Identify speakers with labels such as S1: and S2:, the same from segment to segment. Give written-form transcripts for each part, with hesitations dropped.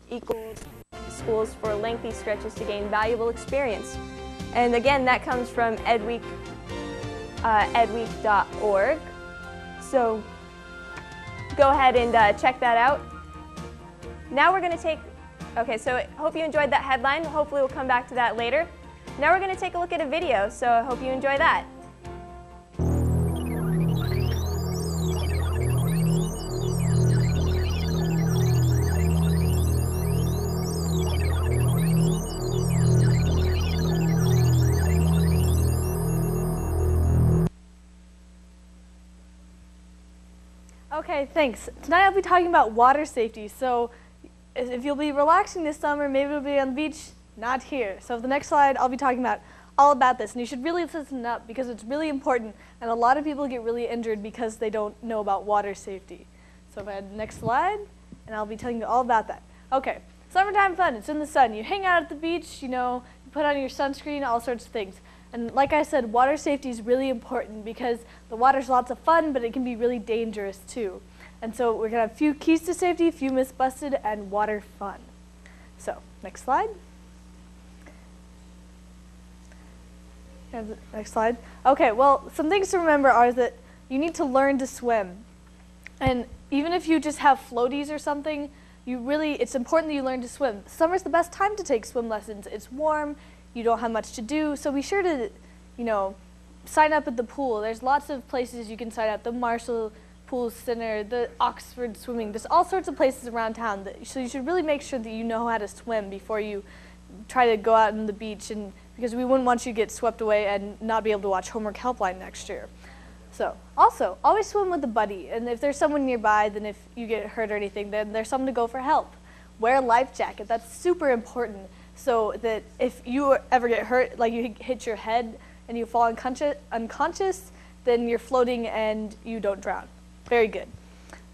S1: equals schools for lengthy stretches to gain valuable experience. And again, that comes from edweek, edweek.org. So go ahead and check that out. Now we're going to take, okay, so I hope you enjoyed that headline. Hopefully we'll come back to that later. Now we're going to take a look at a video, so I hope you enjoy that.
S2: Okay, thanks. Tonight I'll be talking about water safety. So if you'll be relaxing this summer, maybe it'll be on the beach, not here. So the next slide, I'll be talking about all about this. And you should really listen up because it's really important. And a lot of people get really injured because they don't know about water safety. So if I had the next slide, and I'll be telling you all about that. Okay, summertime fun, it's in the sun. You hang out at the beach, you know, you put on your sunscreen, all sorts of things. And like I said, water safety is really important because the water's lots of fun, but it can be really dangerous too. And so we're gonna have a few keys to safety, a few myths busted, and water fun. So, next slide. Next slide. Okay, well, some things to remember are that you need to learn to swim. And even if you just have floaties or something, it's important that you learn to swim. Summer's the best time to take swim lessons. It's warm. You don't have much to do, so be sure to, you know, sign up at the pool. There's lots of places you can sign up, the Marshall Pool Center, the Oxford Swimming, there's all sorts of places around town. So you should really make sure that you know how to swim before you try to go out on the beach, and because we wouldn't want you to get swept away and not be able to watch Homework Helpline next year. So, also, always swim with a buddy, and if there's someone nearby, then if you get hurt or anything, then there's someone to go for help. Wear a life jacket, that's super important. So that if you ever get hurt, like you hit your head and you fall unconscious, then you're floating and you don't drown. Very good.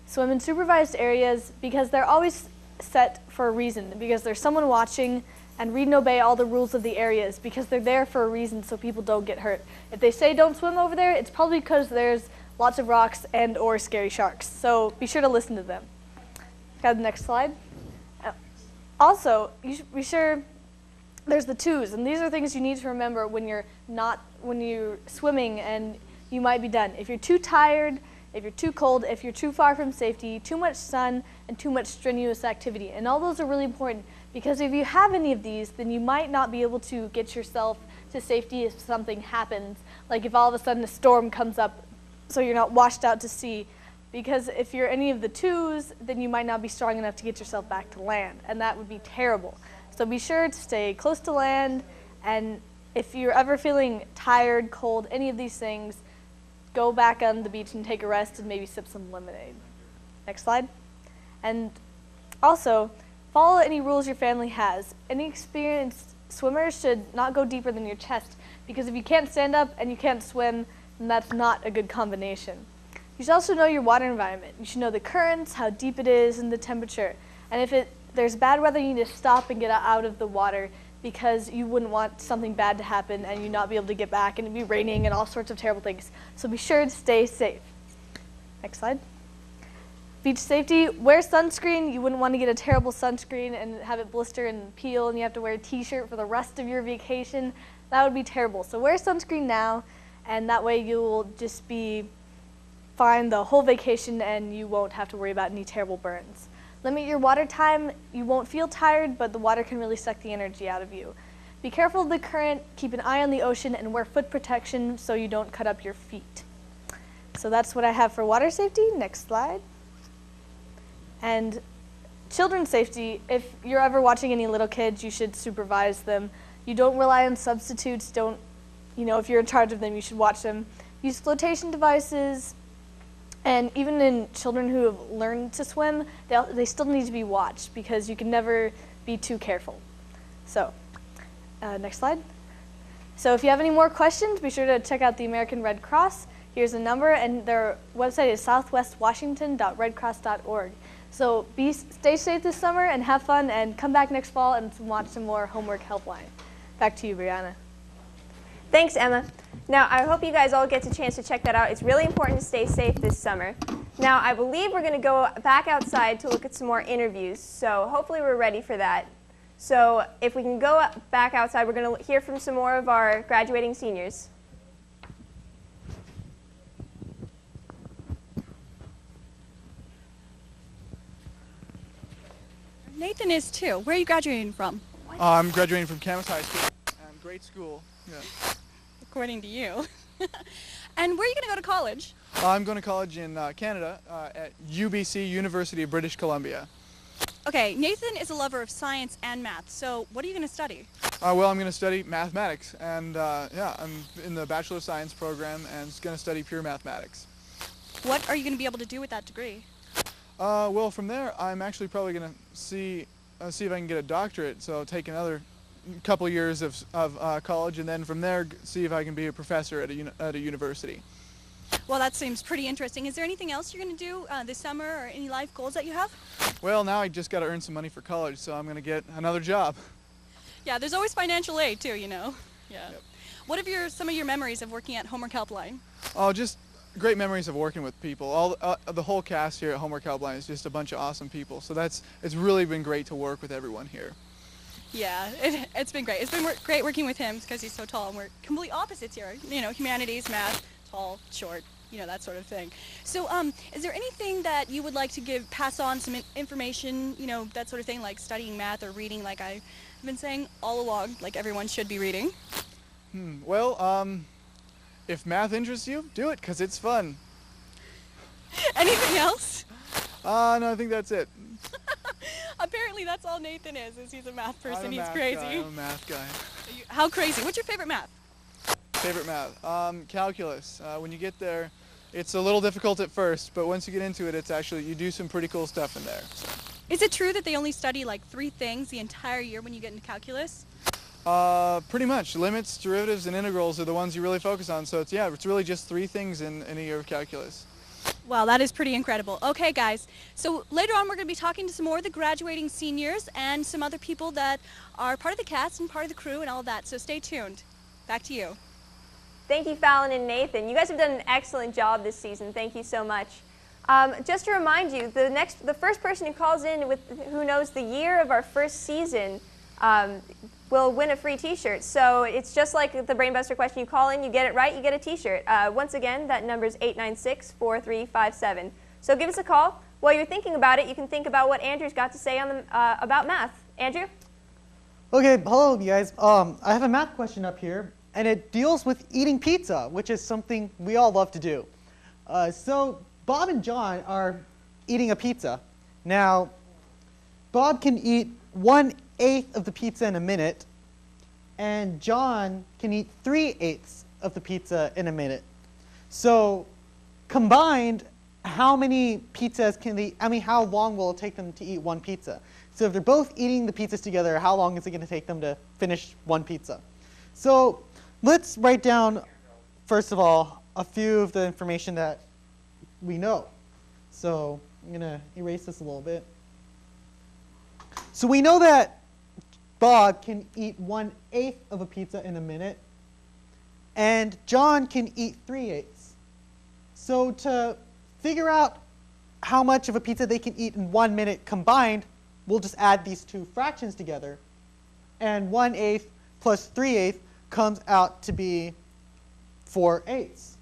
S2: Swim in supervised areas because they're always set for a reason, because there's someone watching, and read and obey all the rules of the areas because they're there for a reason so people don't get hurt. If they say don't swim over there, it's probably because there's lots of rocks and or scary sharks. So be sure to listen to them. Got the next slide? Also, you should be sure there's the twos, and these are things you need to remember when you're swimming and you might be done. If you're too tired, if you're too cold, if you're too far from safety, too much sun, and too much strenuous activity. And all those are really important because if you have any of these, then you might not be able to get yourself to safety if something happens, like if all of a sudden a storm comes up so you're not washed out to sea. Because if you're any of the twos, then you might not be strong enough to get yourself back to land, and that would be terrible. So be sure to stay close to land, and if you're ever feeling tired, cold, any of these things, go back on the beach and take a rest and maybe sip some lemonade. Next slide. And also, follow any rules your family has. Any experienced swimmers should not go deeper than your chest, because if you can't stand up and you can't swim, then that's not a good combination. You should also know your water environment. You should know the currents, how deep it is, and the temperature. And if there's bad weather, you need to stop and get out of the water because you wouldn't want something bad to happen and you not be able to get back and it'd be raining and all sorts of terrible things. So be sure to stay safe. Next slide. Beach safety, wear sunscreen. You wouldn't want to get a terrible sunscreen and have it blister and peel and you have to wear a t-shirt for the rest of your vacation. That would be terrible. So wear sunscreen now, and that way you'll just be fine the whole vacation and you won't have to worry about any terrible burns. Limit your water time. You won't feel tired, but the water can really suck the energy out of you. Be careful of the current, keep an eye on the ocean, and wear foot protection so you don't cut up your feet. So that's what I have for water safety. Next slide. And children's safety, if you're ever watching any little kids, you should supervise them. You don't rely on substitutes. If you're in charge of them, you should watch them. Use flotation devices. And even in children who have learned to swim, they still need to be watched because you can never be too careful. So, next slide. So if you have any more questions, be sure to check out the American Red Cross. Here's a number, and their website is southwestwashington.redcross.org. So stay safe this summer and have fun, and come back next fall and watch some more Homework Helpline. Back to you, Brianna.
S1: Thanks, Emma. Now, I hope you guys all get a chance to check that out. It's really important to stay safe this summer. Now, I believe we're going to go back outside to look at some more interviews, so hopefully we're ready for that. So if we can go back outside, we're going to hear from some more of our graduating seniors.
S3: Nathan is too. Where are you graduating from?
S4: I'm graduating from Camas High School. Great school. Yeah.
S3: According to you. And where are you going to go to college?
S4: I'm going to college in Canada at UBC, University of British Columbia.
S3: Okay, Nathan is a lover of science and math, so what are you going to study?
S4: Well, I'm going to study mathematics, and yeah, I'm in the Bachelor of Science program and going to study pure mathematics.
S3: What are you going to be able to do with that degree?
S4: Well, from there, I'm actually probably going to see if I can get a doctorate, so take another couple years of college, and then from there, see if I can be a professor at a university.
S3: Well, that seems pretty interesting. Is there anything else you're going to do this summer, or any life goals that you have?
S4: Well, now I just got to earn some money for college, so I'm going to get another job.
S3: Yeah, there's always financial aid too, you know. Yeah.
S4: Yep.
S3: What are some of your memories of working at Homework Helpline?
S4: Oh, just great memories of working with people. The whole cast here at Homework Helpline is just a bunch of awesome people. So it's really been great to work with everyone here.
S3: Yeah, it's been great. It's been great working with him because he's so tall, and we're complete opposites here. You know, humanities, math, tall, short, you know, that sort of thing. So, is there anything that you would like to pass on some information, you know, that sort of thing, like studying math or reading, like I've been saying all along, like everyone should be reading?
S4: Well, if math interests you, do it, because it's fun.
S3: Anything else?
S4: No, I think that's it.
S3: Apparently that's all Nathan is he's a math person. He's crazy.
S4: I'm a math guy.
S3: How crazy? What's your favorite math?
S4: Favorite math? Calculus. When you get there, it's a little difficult at first, but once you get into it, it's actually, you do some pretty cool stuff in there. So.
S3: Is it true that they only study like 3 things the entire year when you get into calculus?
S4: Pretty much. Limits, derivatives, and integrals are the ones you really focus on. So it's really just 3 things in a year of calculus.
S3: Wow, that is pretty incredible. Okay, guys, so later on we're going to be talking to some more of the graduating seniors and some other people that are part of the cast and part of the crew and all of that, so stay tuned. Back to you.
S1: Thank you, Fallon and Nathan. You guys have done an excellent job this season. Thank you so much. Just to remind you, the first person who calls in who knows the year of our first season will win a free t-shirt. So it's just like the Brainbuster question. You call in, you get it right, you get a t-shirt. Once again, that number is 896-4357. So give us a call. While you're thinking about it, you can think about what Andrew's got to say about math. Andrew?
S5: Okay, hello you guys. I have a math question up here, and it deals with eating pizza, which is something we all love to do. So Bob and John are eating a pizza. Now, Bob can eat 1/8 of the pizza in a minute, and John can eat 3/8 of the pizza in a minute. So combined, how many pizzas can they, how long will it take them to eat one pizza? So if they're both eating the pizzas together, how long is it going to take them to finish one pizza? So let's write down, first of all, a few of the information that we know. So I'm going to erase this a little bit. So we know that Bob can eat 1/8 of a pizza in a minute, and John can eat 3/8. So to figure out how much of a pizza they can eat in 1 minute combined, we'll just add these two fractions together, and 1/8 plus 3/8 comes out to be 4/8.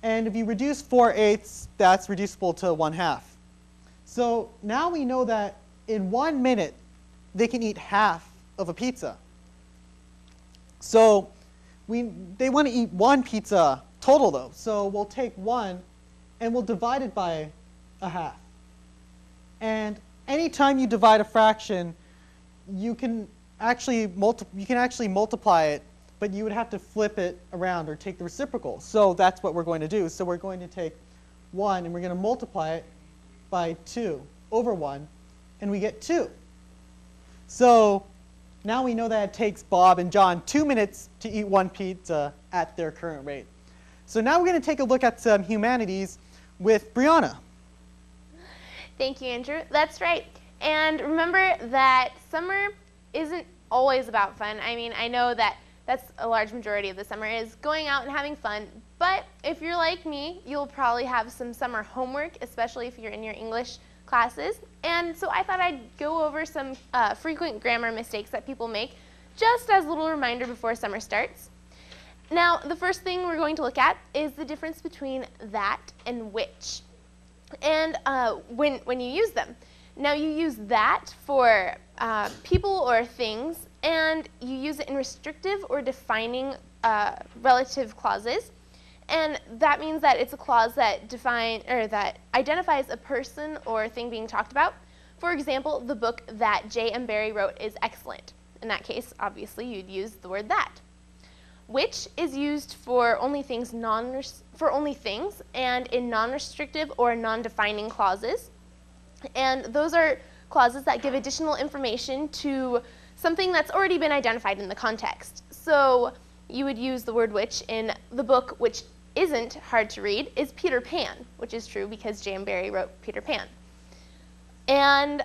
S5: And if you reduce 4/8, that's reducible to 1/2. So now we know that in 1 minute, they can eat half of a pizza. So they want to eat one pizza total, though. So we'll take 1, and we'll divide it by 1/2. And anytime you divide a fraction, you can actually multiply it, but you would have to flip it around or take the reciprocal. So that's what we're going to do. So we're going to take 1, and we're going to multiply it by 2 over 1, and we get 2. So now we know that it takes Bob and John 2 minutes to eat one pizza at their current rate. So now we're going to take a look at some humanities with Brianna.
S6: Thank you, Andrew. That's right. And remember that summer isn't always about fun. I mean, I know that that's a large majority of the summer is going out and having fun, But if you're like me, you'll probably have some summer homework, especially if you're in your English classes. And so I thought I'd go over some frequent grammar mistakes that people make, just as a little reminder before summer starts. Now, the first thing we're going to look at is the difference between that and which, and when you use them. Now, you use that for people or things, and you use it in restrictive or defining relative clauses. And that means that it's a clause that that identifies a person or thing being talked about. For example, the book that J.M. Barrie wrote is excellent. In that case, obviously, you'd use the word that. Which is used for only things and in non-restrictive or non-defining clauses. And those are clauses that give additional information to something that's already been identified in the context. So you would use the word which in the book, which isn't hard to read, is Peter Pan, which is true because J.M. Barrie wrote Peter Pan. And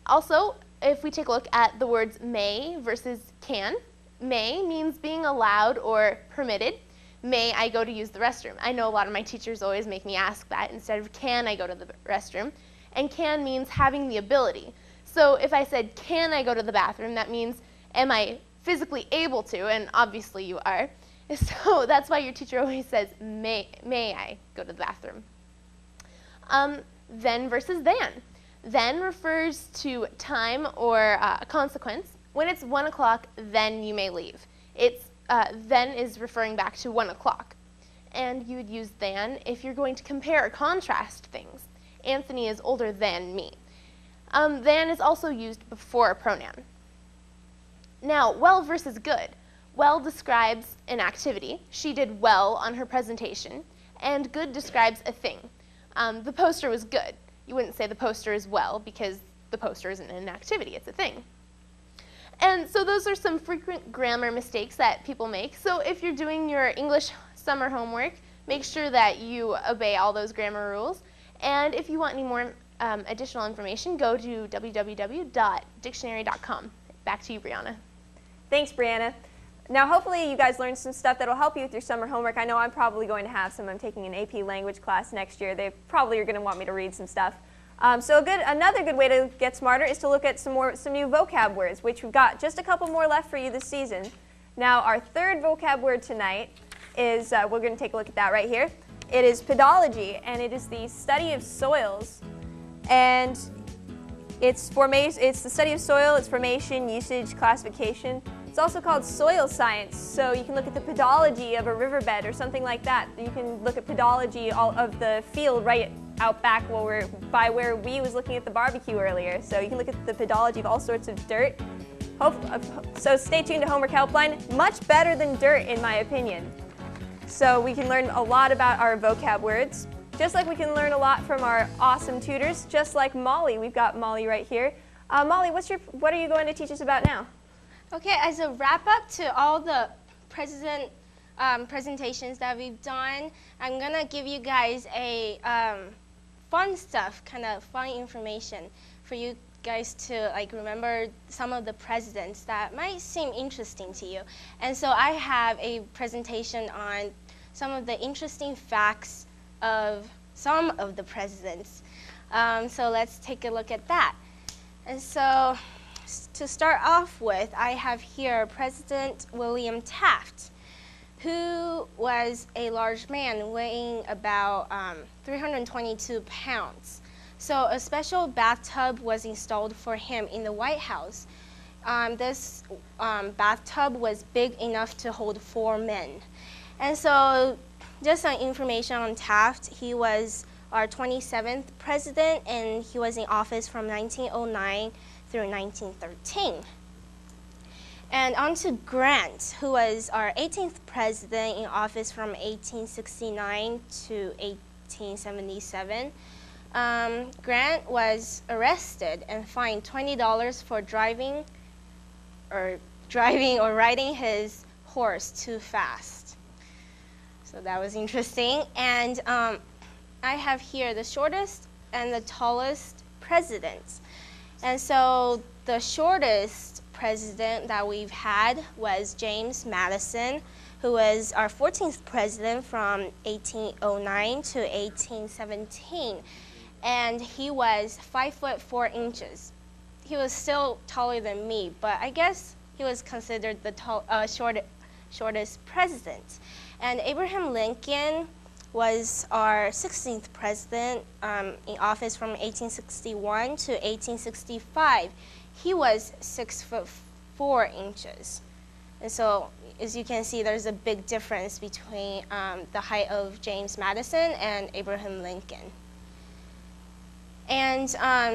S6: also, if we take a look at the words may versus can, may means being allowed or permitted. May I go to use the restroom? I know a lot of my teachers always make me ask that instead of can I go to the restroom. And can means having the ability. So if I said, can I go to the bathroom, that means, am I physically able to? And obviously you are. So that's why your teacher always says, may I go to the bathroom? Then versus than. Then refers to time or a consequence. When it's 1 o'clock, then you may leave. Then is referring back to 1 o'clock. And you would use than if you're going to compare or contrast things. Anthony is older than me. Than is also used before a pronoun. Now, well versus good. Well describes an activity. She did well on her presentation. And good describes a thing. The poster was good. You wouldn't say the poster is well because the poster isn't an activity, it's a thing. And so those are some frequent grammar mistakes that people make. So if you're doing your English summer homework, make sure that you obey all those grammar rules. And if you want any more additional information, go to www.dictionary.com. Back to you, Brianna.
S1: Thanks, Brianna. Now, hopefully you guys learned some stuff that will help you with your summer homework. I know I'm probably going to have some. I'm taking an AP language class next year. They probably are going to want me to read some stuff. So another good way to get smarter is to look at some new vocab words, which we've got just a couple more left for you this season. Now, our third vocab word tonight is, we're going to take a look at that right here. It is pedology, and it is the study of soils. And it's the study of soil, its formation, usage, classification. It's also called soil science, so you can look at the pedology of a riverbed or something like that. You can look at pedology of the field right out back by where we was looking at the barbecue earlier. So you can look at the pedology of all sorts of dirt. So stay tuned to Homework Helpline. Much better than dirt, in my opinion. So we can learn a lot about our vocab words, just like we can learn a lot from our awesome tutors, just like Molly. We've got Molly right here. Molly, what are you going to teach us about now?
S7: Okay, as a wrap-up to all the presentations that we've done, I'm going to give you guys a fun stuff, kind of fun information for you guys to remember some of the presidents that might seem interesting to you. And so I have a presentation on some of the interesting facts of some of the presidents. So let's take a look at that. And so to start off with, I have here President William Taft, who was a large man weighing about 322 pounds. So a special bathtub was installed for him in the White House. This bathtub was big enough to hold 4 men. And so just some information on Taft. He was our 27th president, and he was in office from 1909 through 1913. And on to Grant, who was our 18th president in office from 1869 to 1877. Grant was arrested and fined $20 for driving or riding his horse too fast. So that was interesting. And I have here the shortest and the tallest presidents. And so the shortest president that we've had was James Madison, who was our 14th president from 1809 to 1817. And he was 5'4". He was still taller than me, but I guess he was considered the shortest president. And Abraham Lincoln was our 16th president in office from 1861 to 1865. He was 6'4". And so, as you can see, there's a big difference between the height of James Madison and Abraham Lincoln. And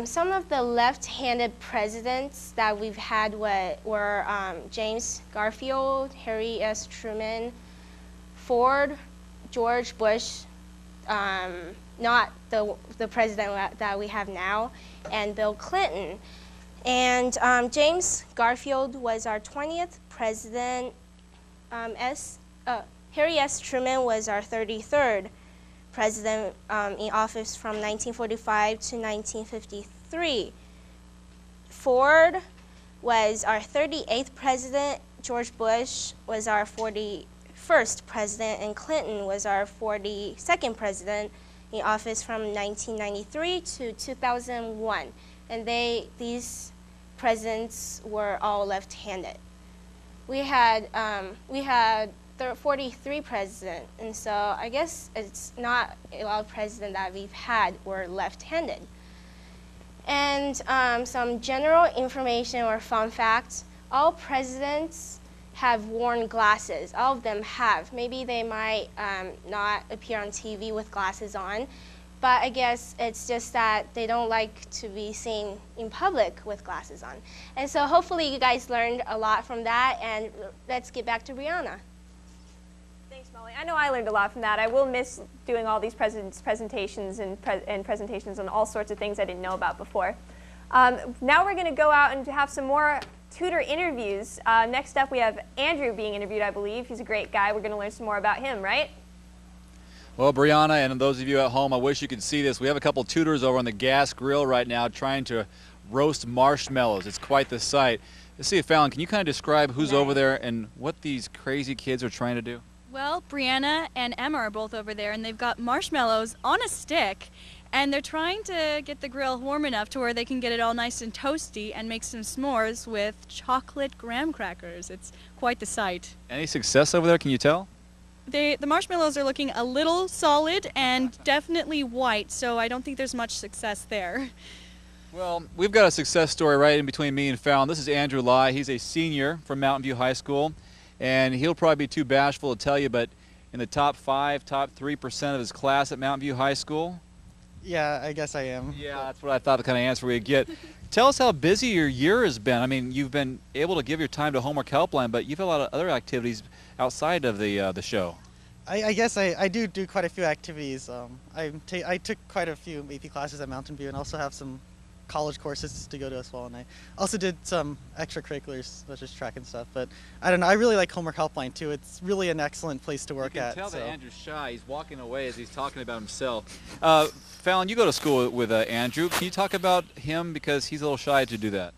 S7: some of the left-handed presidents that we've had were James Garfield, Harry S. Truman, Ford, George Bush, not the president that we have now, and Bill Clinton. And James Garfield was our 20th president. Harry S. Truman was our 33rd president in office from 1945 to 1953. Ford was our 38th president. George Bush was our 41st president, and Clinton was our 42nd president in office from 1993 to 2001. And these presidents were all left-handed. We had 43 presidents, and so I guess it's not a lot of presidents that we've had were left-handed. And some general information or fun facts: all presidents have worn glasses. All of them have. Maybe they might not appear on TV with glasses on, but I guess it's just that they don't like to be seen in public with glasses on. And so hopefully you guys learned a lot from that, and let's get back to Brianna.
S1: Thanks, Molly. I know I learned a lot from that. I will miss doing all these presentations and presentations on all sorts of things I didn't know about before. Now we're going to go out and have some more tutor interviews. Next up we have Andrew being interviewed, I believe. He's a great guy. We're going to learn some more about him, right?
S8: Well, Brianna, and those of you at home, I wish you could see this. We have a couple tutors over on the gas grill right now trying to roast marshmallows. It's quite the sight. Let's see, Fallon, can you kind of describe who's over there and what these crazy kids are trying to do?
S3: Well, Brianna and Emma are both over there, and they've got marshmallows on a stick, and they're trying to get the grill warm enough to where they can get it all nice and toasty and make some s'mores with chocolate graham crackers. It's quite the sight.
S8: Any success over there, can you tell?
S3: The marshmallows are looking a little solid and definitely white, so I don't think there's much success there.
S8: Well, we've got a success story right in between me and Fallon. This is Andrew Lai. He's a senior from Mountain View High School, and he'll probably be too bashful to tell you, but in the top 3% of his class at Mountain View High School.
S5: Yeah, I guess I am.
S8: Yeah, that's what I thought the kind of answer we'd get. Tell us how busy your year has been. I mean, you've been able to give your time to Homework Helpline, but you've had a lot of other activities outside of the show.
S5: I guess I do quite a few activities. I took quite a few AP classes at Mountain View and also have some college courses to go to as well. And I also did some extracurriculars such as track and stuff. But I don't know, I really like Homework Helpline too. It's really an excellent place to work at.
S8: You can tell that Andrew's shy. He's walking away as he's talking about himself. Fallon, you go to school with Andrew. Can you talk about him because he's a little shy to do that?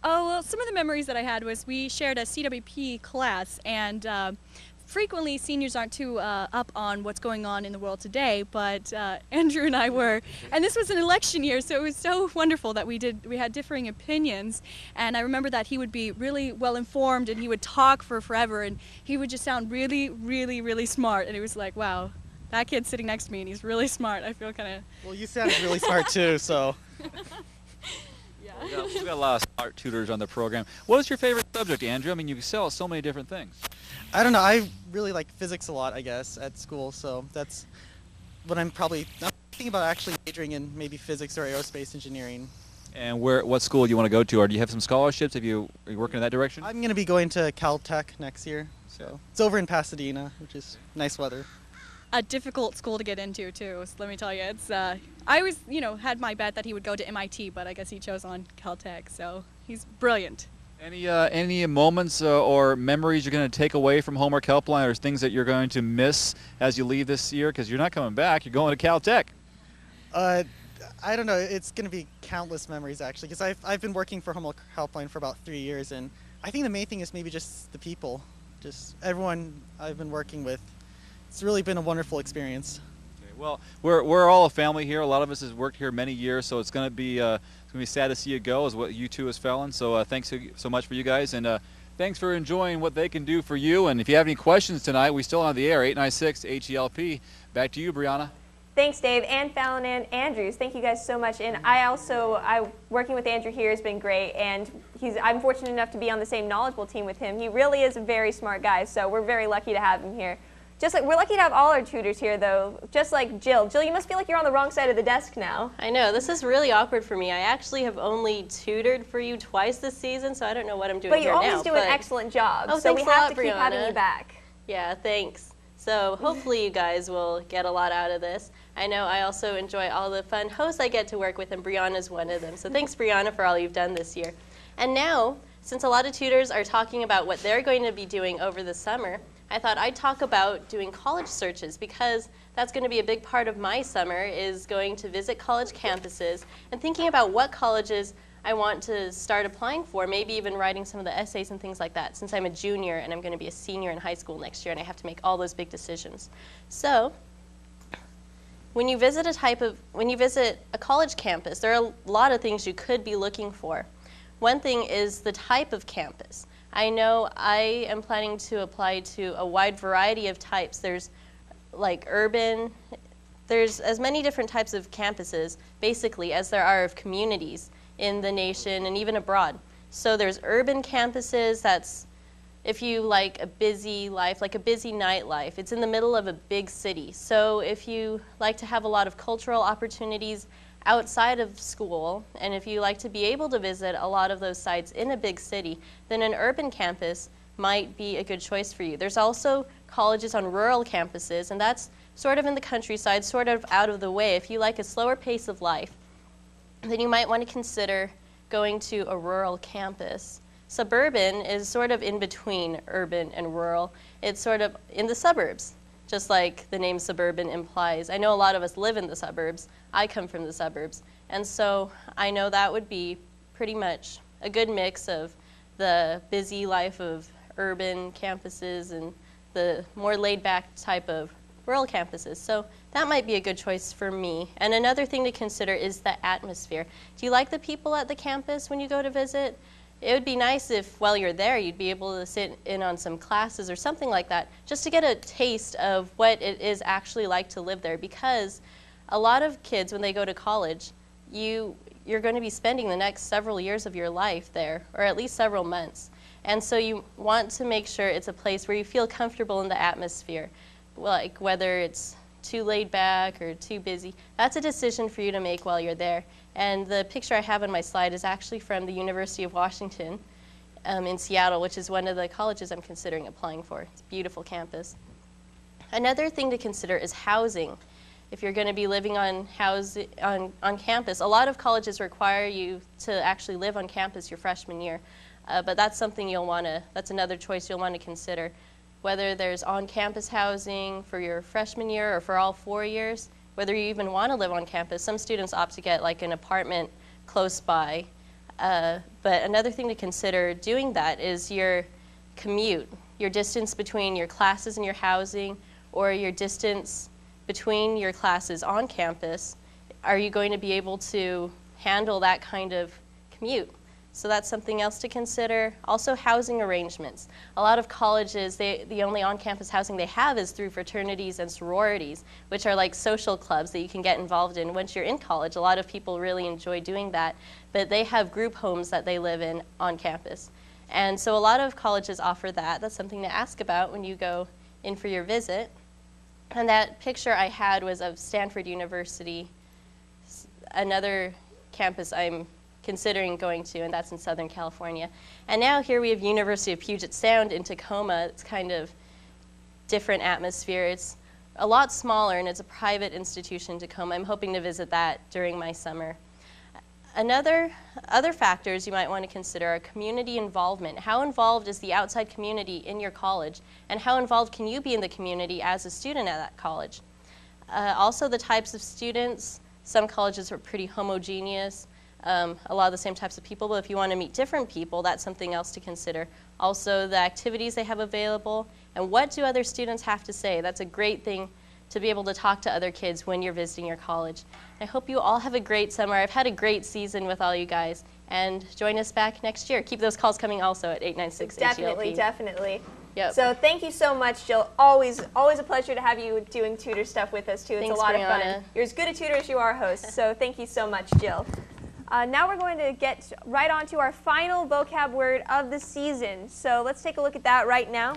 S3: Oh, well, some of the memories that I had was we shared a CWP class, and frequently seniors aren't too up on what's going on in the world today, but Andrew and I were, and this was an election year, so it was so wonderful that we had differing opinions, and I remember that he would be really well informed, and he would talk for forever, and he would just sound really, really, really smart, and it was like, wow, that kid's sitting next to me, and he's really smart. I feel kind of...
S5: Well, you sound really smart too, so...
S8: Yeah. We've got a lot of smart tutors on the program. What is your favorite subject, Andrew? I mean, you sell so many different things.
S5: I don't know. I really like physics a lot, I guess, at school. So that's what I'm thinking about actually majoring in, maybe physics or aerospace engineering.
S8: And what school do you want to go to? Or do you have some scholarships? Are you working in that direction?
S5: I'm going to be going to Caltech next year. So it's over in Pasadena, which is nice weather.
S3: A difficult school to get into too, so let me tell you. It's I always, had my bet that he would go to MIT, but I guess he chose on Caltech, so he's brilliant.
S8: Any moments or memories you're going to take away from Homework Helpline, or things that you're going to miss as you leave this year? Because you're not coming back, you're going to Caltech.
S5: I don't know. It's going to be countless memories, actually, because I've been working for Homework Helpline for about 3 years, and I think the main thing is maybe just the people. just everyone I've been working with. It's really been a wonderful experience.
S8: Okay, well, we're all a family here. A lot of us has worked here many years, so it's going to be sad to see you go, as what you two as Fallon. So thanks so much for you guys, and thanks for enjoying what they can do for you. And if you have any questions tonight, we still on the air, 896-HELP. Back to you, Brianna.
S1: Thanks, Dave, and Fallon and Andrews. Thank you guys so much. And working with Andrew here has been great, and I'm fortunate enough to be on the same knowledgeable team with him. He really is a very smart guy, so we're very lucky to have him here. We're lucky to have all our tutors here, though, just like Jill. Jill, you must feel like you're on the wrong side of the desk now.
S9: I know, this is really awkward for me. I actually have only tutored for you twice this season, so I don't know what I'm doing here now.
S1: But you always do an excellent job, so we have to keep having you back.
S9: Yeah, thanks. So hopefully you guys will get a lot out of this. I know I also enjoy all the fun hosts I get to work with, and Brianna's one of them. So thanks, Brianna, for all you've done this year. And now, since a lot of tutors are talking about what they're going to be doing over the summer, I thought I'd talk about doing college searches, because that's going to be a big part of my summer, is going to visit college campuses and thinking about what colleges I want to start applying for, maybe even writing some of the essays and things like that, since I'm a junior and I'm going to be a senior in high school next year and I have to make all those big decisions. So when you visit a college campus, there are a lot of things you could be looking for. One thing is the type of campus. I know I am planning to apply to a wide variety of types. There's like urban, there's as many different types of campuses, basically, as there are of communities in the nation and even abroad. So there's urban campuses, that's if you like a busy life, like a busy nightlife. It's in the middle of a big city. So if you like to have a lot of cultural opportunities outside of school, and if you like to be able to visit a lot of those sites in a big city, then an urban campus might be a good choice for you. There's also colleges on rural campuses, and that's sort of in the countryside, sort of out of the way. If you like a slower pace of life, then you might want to consider going to a rural campus. Suburban is sort of in between urban and rural. It's sort of in the suburbs, just like the name suburban implies. I know a lot of us live in the suburbs. I come from the suburbs. And so I know that would be pretty much a good mix of the busy life of urban campuses and the more laid-back type of rural campuses. So that might be a good choice for me. And another thing to consider is the atmosphere. Do you like the people at the campus when you go to visit? It would be nice if while you're there you'd be able to sit in on some classes or something like that, just to get a taste of what it is actually like to live there, because a lot of kids, when they go to college, you're going to be spending the next several years of your life there, or at least several months. And so you want to make sure it's a place where you feel comfortable in the atmosphere. Like whether it's too laid back or too busy, that's a decision for you to make while you're there. And the picture I have on my slide is actually from the University of Washington in Seattle, which is one of the colleges I'm considering applying for. It's a beautiful campus. Another thing to consider is housing. If you're going to be living on campus, a lot of colleges require you to actually live on campus your freshman year, but that's something that's another choice you'll want to consider. Whether there's on-campus housing for your freshman year or for all 4 years, whether you even want to live on campus. Some students opt to get like an apartment close by. But another thing to consider doing that is your commute, your distance between your classes and your housing, or your distance between your classes on campus. Are you going to be able to handle that kind of commute? So that's something else to consider. Also, housing arrangements. A lot of colleges, the only on-campus housing they have is through fraternities and sororities, which are like social clubs that you can get involved in once you're in college. A lot of people really enjoy doing that, but they have group homes that they live in on campus. And so a lot of colleges offer that. That's something to ask about when you go in for your visit. And that picture I had was of Stanford University, another campus I'm considering going to, and that's in Southern California. And now here we have University of Puget Sound in Tacoma. It's kind of different atmosphere. It's a lot smaller, and it's a private institution in Tacoma. I'm hoping to visit that during my summer. Other factors you might want to consider are community involvement. How involved is the outside community in your college, and how involved can you be in the community as a student at that college? Also the types of students. Some colleges are pretty homogeneous. a lot of the same types of people, but if you want to meet different people, that's something else to consider. Also, the activities they have available, and what do other students have to say? That's a great thing to be able to talk to other kids when you're visiting your college. I hope you all have a great summer. I've had a great season with all you guys, and join us back next year. Keep those calls coming also at 896
S1: Definitely, definitely.
S9: Yep.
S1: So thank you so much, Jill. Always a pleasure to have you doing tutor stuff with us too. It's
S9: Thanks,
S1: a lot of
S9: Brianna.
S1: fun. You're as good a tutor as you are a host. So thank you so much, Jill. Now we're going to get right on to our final vocab word of the season. So let's take a look at that right now.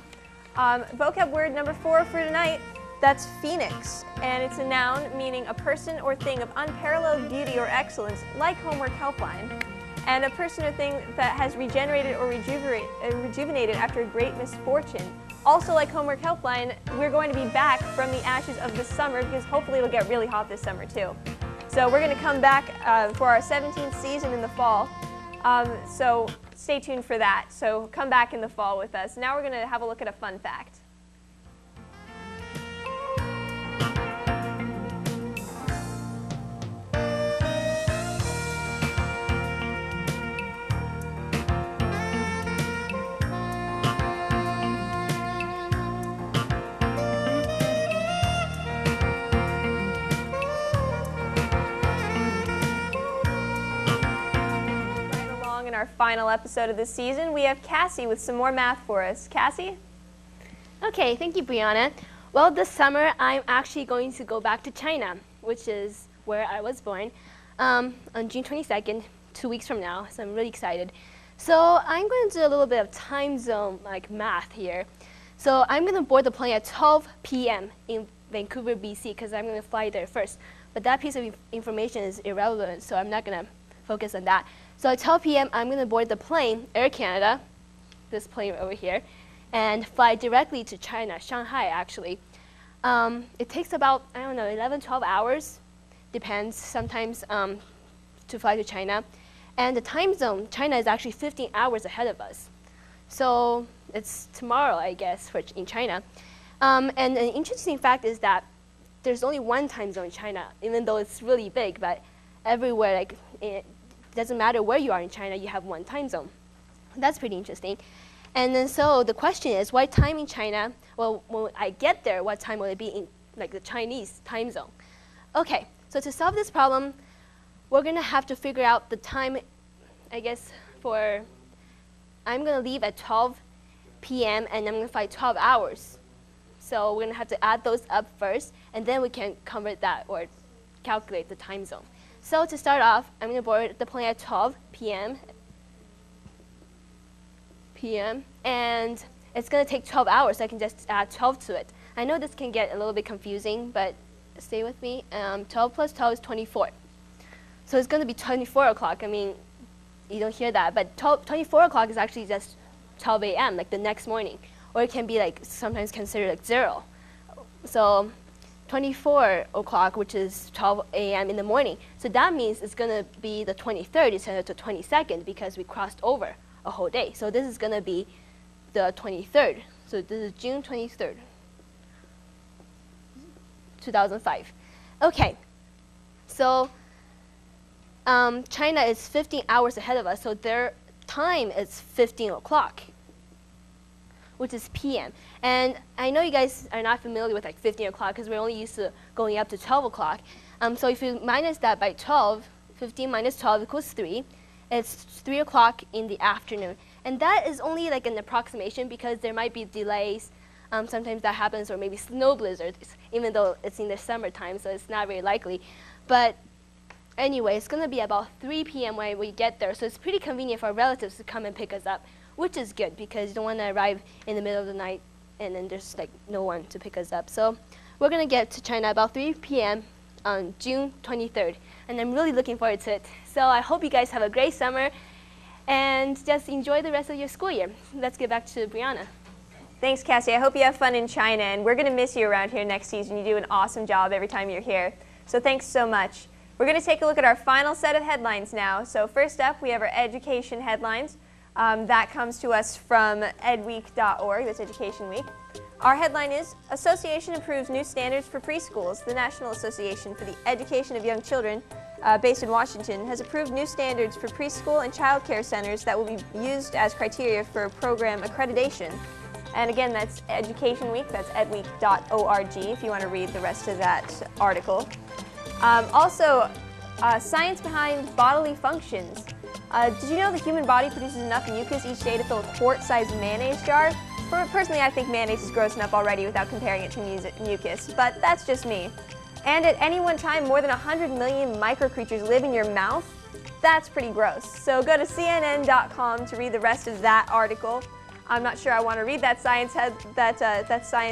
S1: Vocab word number 4 for tonight. That's phoenix, and it's a noun meaning a person or thing of unparalleled beauty or excellence, like Homework Helpline, and a person or thing that has regenerated or rejuvenated after a great misfortune. Also, like Homework Helpline, we're going to be back from the ashes of the summer because hopefully it'll get really hot this summer too. So we're going to come back for our 17th season in the fall. So stay tuned for that. So come back in the fall with us. Now we're going to have a look at a fun fact. Our final episode of the season, we have Cassie with some more math for us. Cassie?
S10: Okay, thank you, Brianna. Well, this summer, I'm actually going to go back to China, which is where I was born, on June 22nd, 2 weeks from now, so I'm really excited. So I'm going to do a little bit of time zone, like math here. So I'm going to board the plane at 12 p.m. in Vancouver, BC, because I'm going to fly there first. But that piece of information is irrelevant, so I'm not going to focus on that. So at 12 p.m., I'm going to board the plane, Air Canada, this plane over here, and fly directly to China, Shanghai, actually. It takes about, 11, 12 hours, depends, sometimes, to fly to China. And the time zone, China is actually 15 hours ahead of us. So it's tomorrow, I guess, in China. And an interesting fact is that there's only one time zone in China, even though it's really big, but everywhere, like, it doesn't matter where you are in China, you have one time zone. That's pretty interesting. And then so the question is, what time in China? Well, when I get there, what time will it be in like the Chinese time zone? Okay, so to solve this problem, we're going to have to figure out the time, I guess, I'm going to leave at 12 p.m. and I'm going to fly 12 hours. So we're going to have to add those up first, and then we can convert that or calculate the time zone. So to start off, I'm going to board the plane at 12 p.m. And it's going to take 12 hours, so I can just add 12 to it. I know this can get a little bit confusing, but stay with me. 12 plus 12 is 24. So it's going to be 24 o'clock. I mean, you don't hear that, but 24 o'clock is actually just 12 a.m., like the next morning. Or it can be like sometimes considered like 0. So 24 o'clock, which is 12 a.m. in the morning. So that means it's going to be the 23rd instead of the 22nd because we crossed over a whole day. So this is going to be the 23rd. So this is June 23rd, 2005. Okay, so China is 15 hours ahead of us, so their time is 15 o'clock, which is p.m. And I know you guys are not familiar with like 15 o'clock because we're only used to going up to 12 o'clock. So if you minus that by 12, 15 minus 12 equals 3. It's 3 o'clock in the afternoon. And that is only like an approximation because there might be delays. Sometimes that happens, or maybe snow blizzards, even though it's in the summertime, so it's not very likely. But anyway, it's going to be about 3 p.m. when we get there. So it's pretty convenient for our relatives to come and pick us up, which is good because you don't want to arrive in the middle of the night and then there's like no one to pick us up. So we're going to get to China about 3 p.m. on June 23rd. And I'm really looking forward to it. So I hope you guys have a great summer and just enjoy the rest of your school year. Let's get back to Brianna.
S1: Thanks, Cassie. I hope you have fun in China, and we're going to miss you around here next season. You do an awesome job every time you're here. So thanks so much. We're going to take a look at our final set of headlines now. So first up, we have our education headlines. That comes to us from edweek.org, that's Education Week. Our headline is, Association approves new standards for preschools. The National Association for the Education of Young Children based in Washington, has approved new standards for preschool and child care centers that will be used as criteria for program accreditation. And again, that's Education Week. That's edweek.org if you want to read the rest of that article. Also, science behind bodily functions. Did you know the human body produces enough mucus each day to fill a quart-sized mayonnaise jar? Personally, I think mayonnaise is gross enough already without comparing it to mucus, but that's just me. And at any one time, more than 100 million microcreatures live in your mouth. That's pretty gross. So go to CNN.com to read the rest of that article. I'm not sure I want to read that science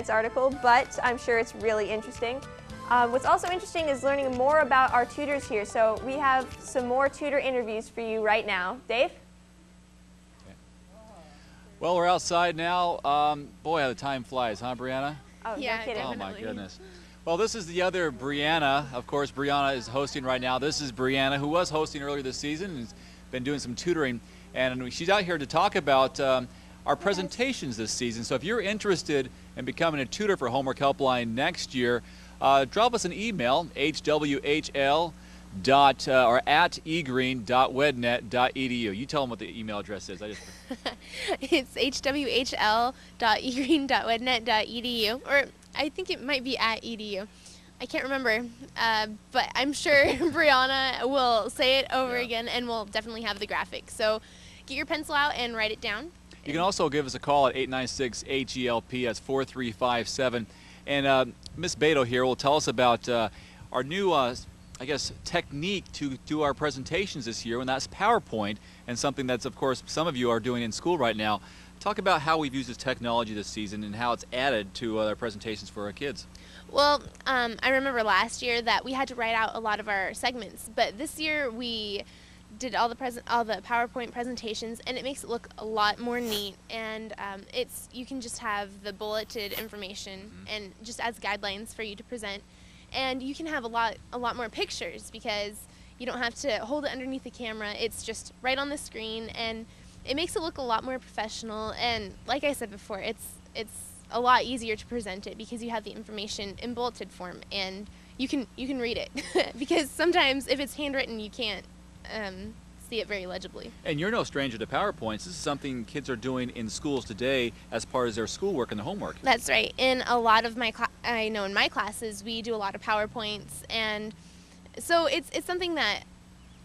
S1: article, but I'm sure it's really interesting. What's also interesting is learning more about our tutors here. So we have some more tutor interviews for you right now. Dave?
S8: Okay. Well, we're outside now. Boy, how the time flies, huh, Brianna?
S1: Oh,
S6: Yeah,
S1: no kidding.
S8: Oh, my goodness. Well, this is the other Brianna. Of course, Brianna is hosting right now. This is Brianna, who was hosting earlier this season and has been doing some tutoring. And she's out here to talk about our presentations this season. So if you're interested in becoming a tutor for Homework Helpline next year, drop us an email, hwhl or at egreen.wednet.edu. You tell them what the email address is.
S6: It's hwhl.egreen.wednet.edu, or I think it might be at edu. I can't remember, but I'm sure Brianna will say it over again, and we'll definitely have the graphic. So get your pencil out and write it down.
S8: You can also give us a call at 896-HELP. That's 4357. And Ms. Beto here will tell us about our new, I guess, technique to do our presentations this year, and that's PowerPoint, and something that's, of course, some of you are doing in school right now. Talk about how we've used this technology this season and how it's added to our presentations for our kids.
S6: Well, I remember last year that we had to write out a lot of our segments, but this year we did all the PowerPoint presentations, and it makes it look a lot more neat, and you can just have the bulleted information and just as guidelines for you to present, and you can have a lot more pictures because you don't have to hold it underneath the camera. It's just right on the screen, and it makes it look a lot more professional. And like I said before, it's a lot easier to present it because you have the information in bulleted form, and you can read it because sometimes if it's handwritten, you can't see it very legibly.
S8: And you're no stranger to PowerPoints. This is something kids are doing in schools today as part of their schoolwork and their homework.
S6: That's right. In a lot of I know in my classes, we do a lot of PowerPoints, and so it's something that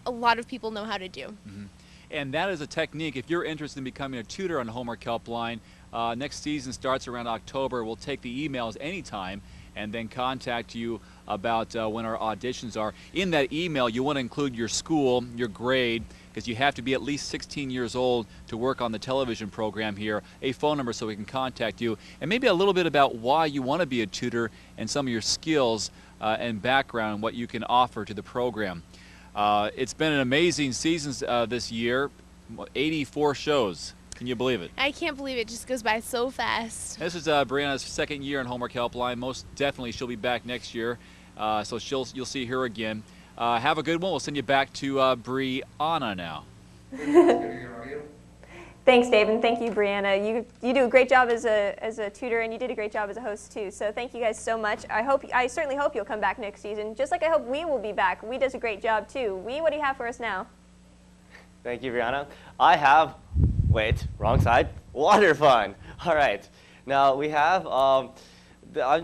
S6: a lot of people know how to do.
S8: Mm-hmm. And that is a technique. If you're interested in becoming a tutor on Homework Helpline, next season starts around October. We'll take the emails anytime and then contact you about when our auditions are. In that email, you want to include your school, your grade, because you have to be at least 16 years old to work on the television program here, a phone number so we can contact you, and maybe a little bit about why you want to be a tutor and some of your skills and background and what you can offer to the program. It's been an amazing season this year, 84 shows. Can you believe it?
S6: I can't believe it. Just goes by so fast.
S8: This is Brianna's second year in Homework Helpline. Most definitely she'll be back next year, so you'll see her again. Have a good one. We'll send you back to Brianna now.
S1: Thanks, Dave, and thank you, Brianna. You do a great job as a tutor, and you did a great job as a host too. So thank you guys so much. I certainly hope you'll come back next season, just like I hope we will be back. We does a great job too. What do you have for us now?
S11: Thank you, Brianna. I have, wait, wrong side, water fun. All right, now we have, I'm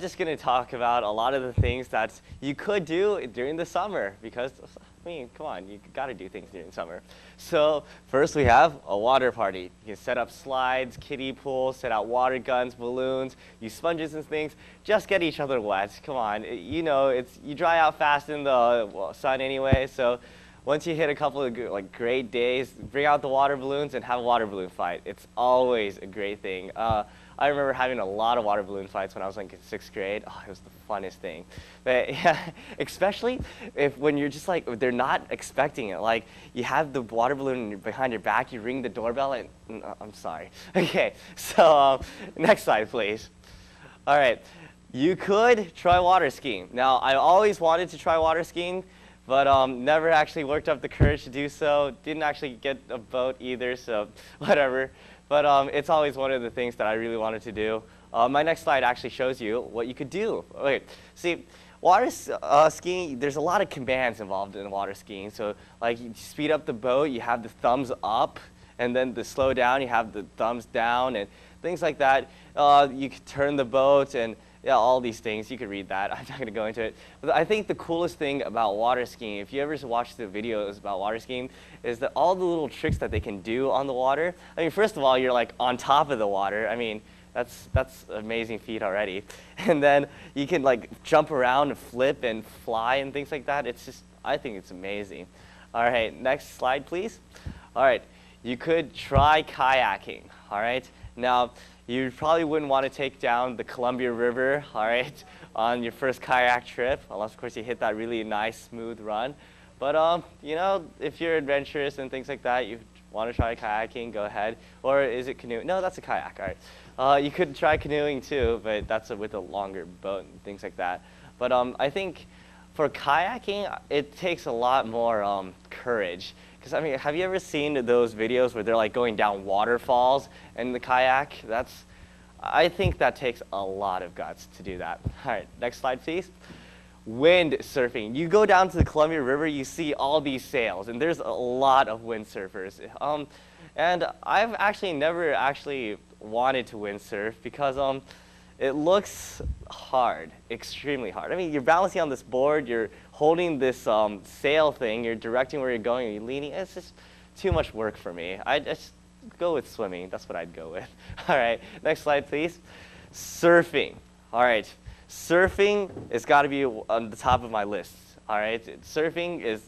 S11: just gonna talk about a lot of the things that you could do during the summer because, I mean, come on, you gotta do things during summer. So first we have a water party. You can set up slides, kiddie pools, set out water guns, balloons, use sponges and things. Just get each other wet, come on. You know, you dry out fast in the sun anyway, so once you hit a couple of great days, bring out the water balloons and have a water balloon fight. It's always a great thing. I remember having a lot of water balloon fights when I was in 6th grade. Oh, it was the funnest thing. But yeah, especially when you're just they're not expecting it. Like you have the water balloon behind your back, you ring the doorbell, and I'm sorry. Okay, so next slide, please. All right, you could try water skiing. Now, I always wanted to try water skiing, but never actually worked up the courage to do so. Didn't actually get a boat either, so whatever. But it's always one of the things that I really wanted to do. My next slide actually shows you what you could do. Okay, see, skiing, there's a lot of commands involved in water skiing. So like you speed up the boat, you have the thumbs up, and then the slow down, you have the thumbs down, and things like that. You can turn the boat, and yeah, all these things. You could read that. I'm not going to go into it. But I think the coolest thing about water skiing, if you ever watch the videos about water skiing, is that all the little tricks that they can do on the water. I mean, first of all, you're like on top of the water. I mean, that's an amazing feat already. And then you can like jump around and flip and fly and things like that. It's just, I think it's amazing. All right, next slide, please. All right, you could try kayaking. All right, now you probably wouldn't want to take down the Columbia River, all right, on your first kayak trip, unless of course you hit that really nice smooth run. But you know, if you're adventurous and things like that, you want to try kayaking, go ahead. Or is it canoe? No, that's a kayak. All right. You could try canoeing too, but that's with a longer boat and things like that. But I think for kayaking, it takes a lot more courage. Because I mean, have you ever seen those videos where they're like going down waterfalls in the kayak? I think that takes a lot of guts to do that. All right, next slide, please. Wind surfing. You go down to the Columbia River, you see all these sails, and there's a lot of windsurfers. And I've actually never wanted to windsurf because it looks hard, extremely hard. I mean, you're balancing on this board, you're holding this sail thing, you're directing where you're going, you're leaning. It's just too much work for me. I'd just go with swimming. That's what I'd go with. All right, next slide, please. Surfing. All right. Surfing has got to be on the top of my list, all right? Surfing is,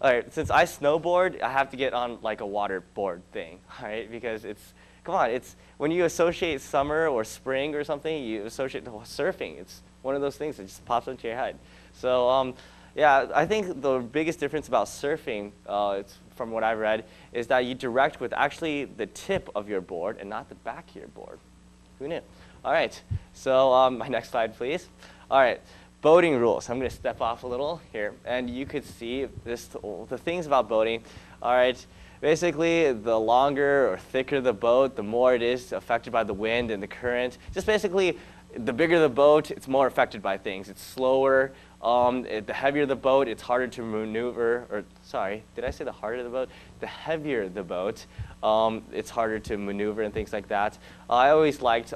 S11: all right, since I snowboard, I have to get on like a water board thing, all right? Because it's, come on, it's, when you associate summer or spring or something, you associate surfing. It's one of those things that just pops into your head. So yeah, I think the biggest difference about surfing, it's from what I've read, is that you direct with actually the tip of your board and not the back of your board. Who knew? All right, so my next slide, please. All right, boating rules. I'm going to step off a little here, and you could see the things about boating. All right, basically, the longer or thicker the boat, the more it is affected by the wind and the current. Just basically, the bigger the boat, it's more affected by things. It's slower. The heavier the boat, it's harder to maneuver. Or sorry, did I say the harder the boat? The heavier the boat, it's harder to maneuver and things like that. I always liked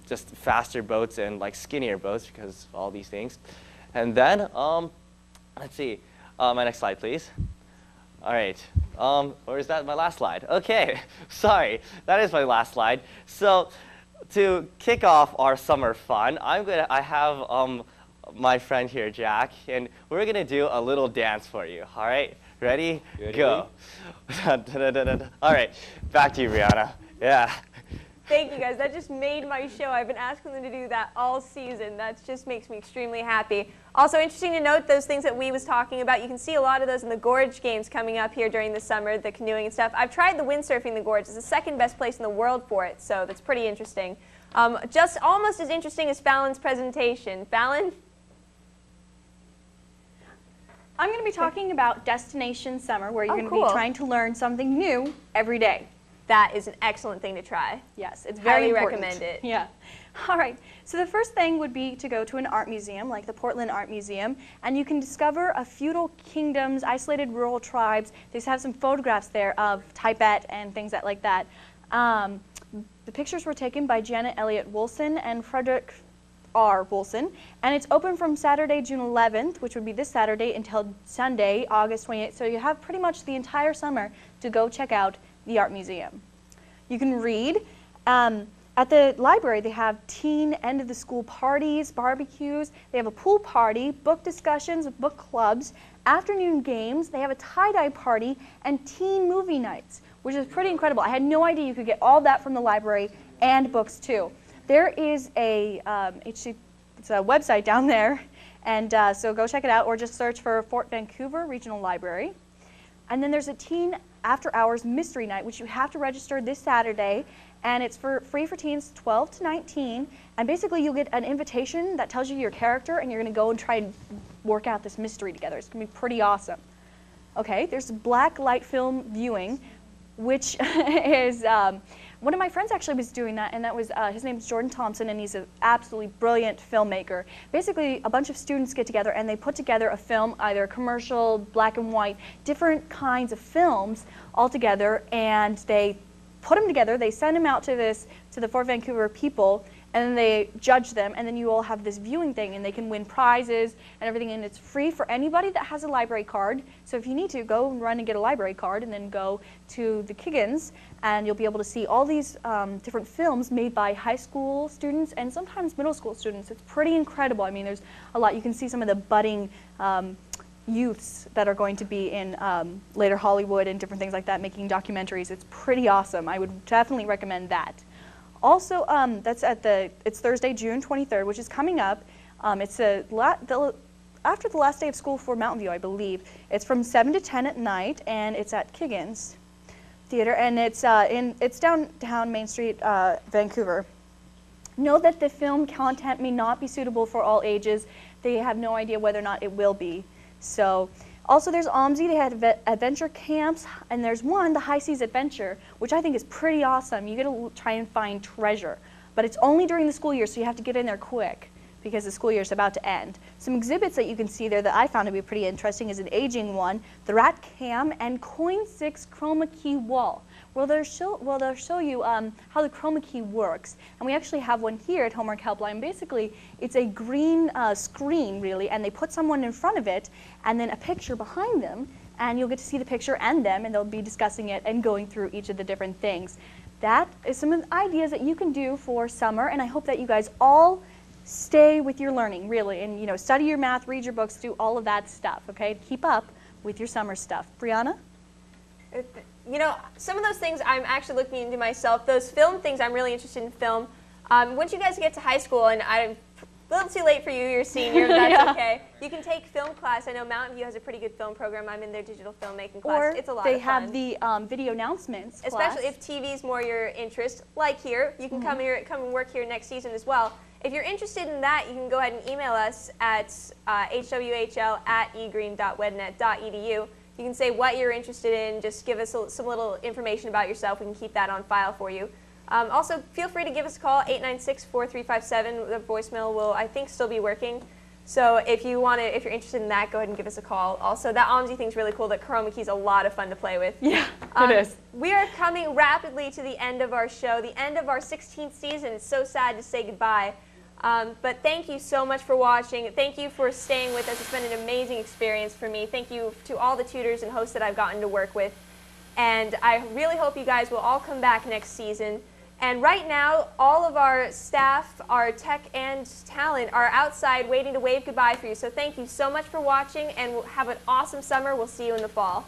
S11: just faster boats and like skinnier boats because of all these things. And then, let's see, my next slide, please. All right, or is that my last slide? Okay, sorry, that is my last slide. So to kick off our summer fun, I have my friend here, Jack, and we're gonna do a little dance for you. All right, ready? Go. All right, back to you, Brianna. Yeah.
S1: Thank you, guys. That just made my show. I've been asking them to do that all season. That just makes me extremely happy. Also interesting to note, those things that we was talking about, you can see a lot of those in the Gorge Games coming up here during the summer, the canoeing and stuff. I've tried the windsurfing in the Gorge. It's the second best place in the world for it, so that's pretty interesting. Just almost as interesting as Fallon's presentation. Fallon?
S3: I'm going to be talking about Destination Summer, where you're going to
S1: cool.
S3: be trying to learn something new every day.
S1: That is an excellent thing to try.
S3: Yes, it's very
S1: Highly
S3: important.
S1: recommend it.
S3: Yeah. All right. So the first thing would be to go to an art museum, like the Portland Art Museum, and you can discover a feudal kingdoms, isolated rural tribes. They just have some photographs there of Tibet and things like that. The pictures were taken by Janet Elliott Wilson and Frederick R. Wilson, and it's open from Saturday, June 11th, which would be this Saturday, until Sunday, August 28th. So you have pretty much the entire summer to go check out the art museum. You can read. At the library, they have teen end of the school parties, barbecues. They have a pool party, book discussions, book clubs, afternoon games. They have a tie-dye party and teen movie nights, which is pretty incredible. I had no idea you could get all that from the library and books too. There is a it's a website down there, and so go check it out, or just search for Fort Vancouver Regional Library. And then there's a teen after-hours mystery night, which you have to register this Saturday, and it's free for teens 12 to 19. And basically, you'll get an invitation that tells you your character, and you're going to go and try and work out this mystery together. It's going to be pretty awesome. Okay, there's black light film viewing, which is
S12: one of my friends actually was doing that, and that was, his name's Jordan Thompson, and he's an absolutely brilliant filmmaker. Basically, a bunch of students get together and they put together a film, either commercial, black and white, different kinds of films all together, and they put them together, they send them out to the Fort Vancouver people, and then they judge them, and then you all have this viewing thing, and they can win prizes and everything, and it's free for anybody that has a library card. So if you need to, go and run and get a library card, and then go to the Kiggins, and you'll be able to see all these different films made by high school students and sometimes middle school students. It's pretty incredible. I mean, there's a lot. You can see some of the budding youths that are going to be in later Hollywood and different things like that, making documentaries. It's pretty awesome. I would definitely recommend that. Also, that's it's Thursday, June 23rd, which is coming up. It's after the last day of school for Mountain View, I believe. It's from 7 to 10 at night, and it's at Kiggins Theater, and it's downtown Main Street, Vancouver. Know that the film content may not be suitable for all ages. They have no idea whether or not it will be. So. Also, there's OMSI, they had adventure camps, and there's one, the High Seas Adventure, which I think is pretty awesome. You get to try and find treasure, but it's only during the school year, so you have to get in there quick because the school year is about to end. Some exhibits that you can see there that I found to be pretty interesting is an aging one, the Rat Cam, and Coin 6 Chroma Key Wall. Well, they'll show you how the chroma key works. And we actually have one here at Homework Helpline. Basically, it's a green screen, really, and they put someone in front of it and then a picture behind them, and you'll get to see the picture and them, and they'll be discussing it and going through each of the different things. That is some of the ideas that you can do for summer, and I hope that you guys all stay with your learning, really, and study your math, read your books, do all of that stuff, okay? Keep up with your summer stuff. Brianna?
S1: Some of those things I'm actually looking into myself. Those film things, I'm really interested in film. Once you guys get to high school, and I'm a little too late for you, you're a senior, but that's okay. You can take film class. I know Mountain View has a pretty good film program. I'm in their digital filmmaking class. It's a lot of fun.
S12: Or they have the video announcements
S1: Especially if TV is more your interest, like here. You can come and work here next season as well. If you're interested in that, you can go ahead and email us at hwhl@egreen.wednet.edu. You can say what you're interested in, just give us some little information about yourself. We can keep that on file for you. Also, feel free to give us a call, 896-4357. The voicemail will, I think, still be working. So if you're interested in that, go ahead and give us a call. Also, that OMSI thing's really cool. That chroma key's a lot of fun to play with.
S12: Yeah, it is.
S1: We are coming rapidly to the end of our show, the end of our 16th season. It's so sad to say goodbye. But thank you so much for watching. Thank you for staying with us. It's been an amazing experience for me. Thank you to all the tutors and hosts that I've gotten to work with. And I really hope you guys will all come back next season. And right now, all of our staff, our tech and talent are outside waiting to wave goodbye for you. So thank you so much for watching, and we'll have an awesome summer. We'll see you in the fall.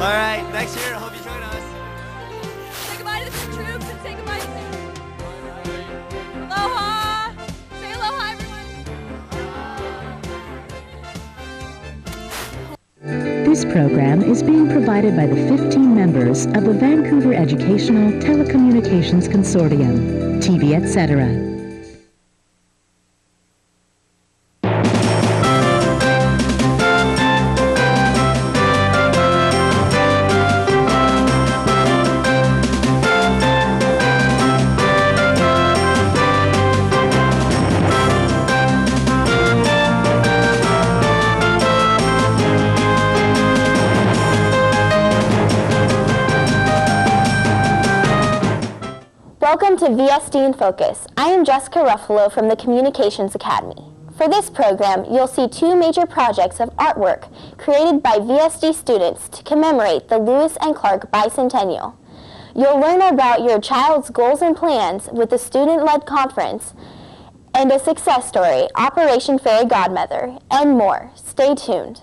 S11: All right, next year, I hope you join us.
S13: This program is being provided by the 15 members of the Vancouver Educational Telecommunications Consortium, TV, etc.
S14: Welcome to VSD in Focus. I am Jessica Ruffalo from the Communications Academy. For this program, you'll see two major projects of artwork created by VSD students to commemorate the Lewis and Clark Bicentennial. You'll learn about your child's goals and plans with the student-led conference and a success story, Operation Fairy Godmother, and more. Stay tuned.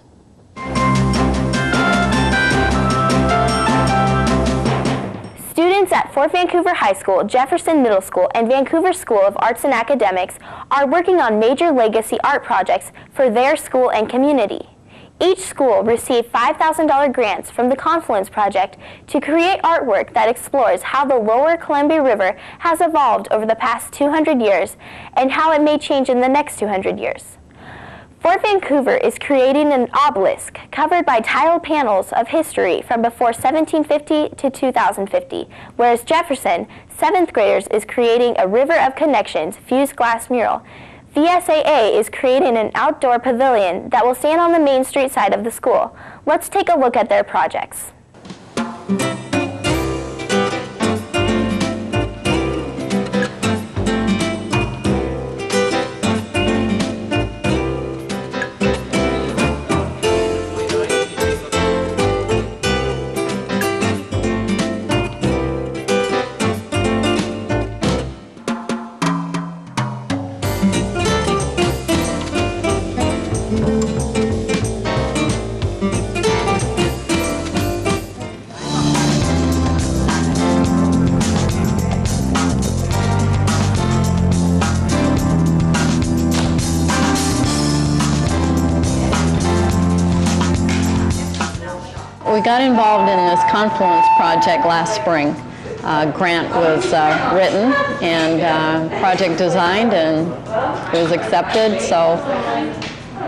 S14: Students at Fort Vancouver High School, Jefferson Middle School, and Vancouver School of Arts and Academics are working on major legacy art projects for their school and community. Each school received $5,000 grants from the Confluence Project to create artwork that explores how the lower Columbia River has evolved over the past 200 years and how it may change in the next 200 years. Fort Vancouver is creating an obelisk covered by tiled panels of history from before 1750 to 2050, whereas Jefferson, 7th graders, is creating a River of Connections fused glass mural. VSAA is creating an outdoor pavilion that will stand on the Main Street side of the school. Let's take a look at their projects.
S15: We got involved in this Confluence project last spring. A grant was written and project designed, and it was accepted. So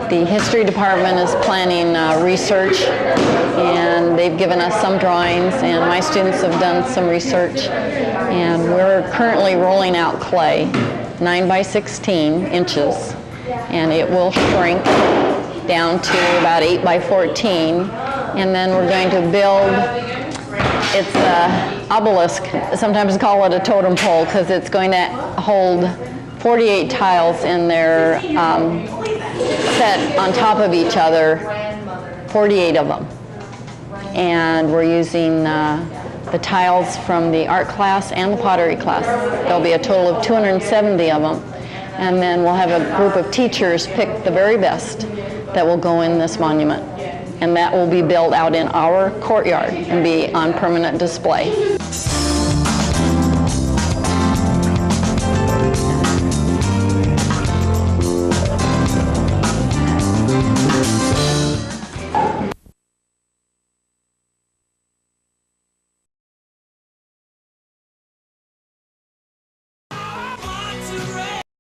S15: the history department is planning research, and they've given us some drawings, and my students have done some research, and we're currently rolling out clay, 9 by 16 inches, and it will shrink down to about 8 by 14. And then we're going to build, it's an obelisk, sometimes call it a totem pole, because it's going to hold 48 tiles in there, set on top of each other, 48 of them. And we're using the tiles from the art class and the pottery class. There'll be a total of 270 of them. And then we'll have a group of teachers pick the very best that will go in this monument. And that will be built out in our courtyard and be on permanent display.